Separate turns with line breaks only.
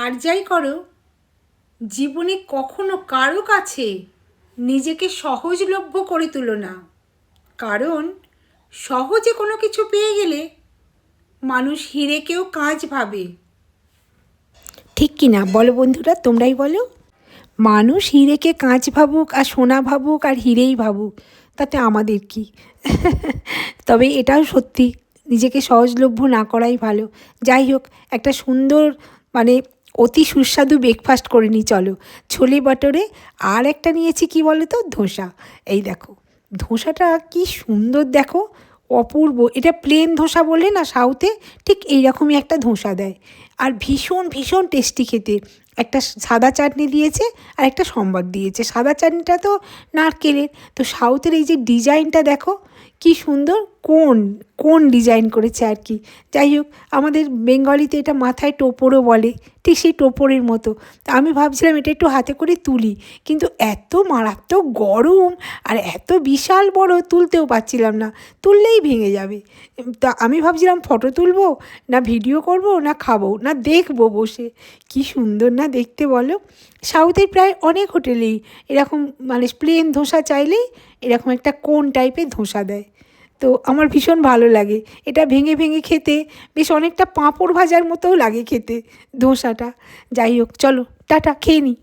আর যাই করো, জীবনে কখনো কারো কাছে নিজেকে সহজলভ্য করে তুলো না। কারণ সহজে কোনো কিছু পেয়ে গেলে মানুষ হিরেকেও কাঁচ ভাবে। ঠিক কি না বলো বন্ধুরা, তোমরাই বলো। মানুষ হিরেকে কাঁচ ভাবুক আর সোনা ভাবুক আর হিরেই ভাবুক, তাতে আমাদের কি। তবে এটাও সত্যি, নিজেকে সহজলভ্য না করাই ভালো। যাই হোক, একটা সুন্দর মানে অতি সুস্বাদু ব্রেকফাস্ট করে নিই চলো। ছোলে বাটোরে আর একটা নিয়েছি কি বলো তো, ধোসা। এই দেখো ধোসাটা কি সুন্দর, দেখো অপূর্ব। এটা প্লেন ধোসা বলে না সাউথে, ঠিক এইরকমই একটা ধোসা দেয়। আর ভীষণ ভীষণ টেস্টি খেতে। একটা সাদা চাটনি দিয়েছে আর একটা সম্বর দিয়েছে। সাদা চাটনিটা তো নারকেলের, তো সাউথের এই যে ডিজাইনটা দেখো কি সুন্দর, কোন কোন ডিজাইন করেছে আর কি। যাই হোক, আমাদের বেঙ্গলিতে এটা মাথায় টোপরও বলে, ঠিক সেই টোপরের মতো। তা আমি ভাবছিলাম এটা একটু হাতে করে তুলি, কিন্তু এত মারাত্মক গরম আর এত বিশাল বড়, তুলতেও পারছিলাম না, তুললেই ভেঙে যাবে। তা আমি ভাবছিলাম ফটো তুলবো না ভিডিও করব না খাবো না দেখবো বসে। কি সুন্দর না দেখতে বলো। সাউথের প্রায় অনেক হোটেলেই এরকম মানে প্লেন ধোসা চাইলেই এরকম একটা কোন টাইপের ধোসা দেয়। তো আমার ভীষণ ভালো লাগে এটা ভেঙে ভেঙে খেতে, বেশ অনেকটা পাঁপড় ভাজার মতোও লাগে খেতে ধোসাটা। যাই হোক চলো, টাটা, খেয়ে নিই।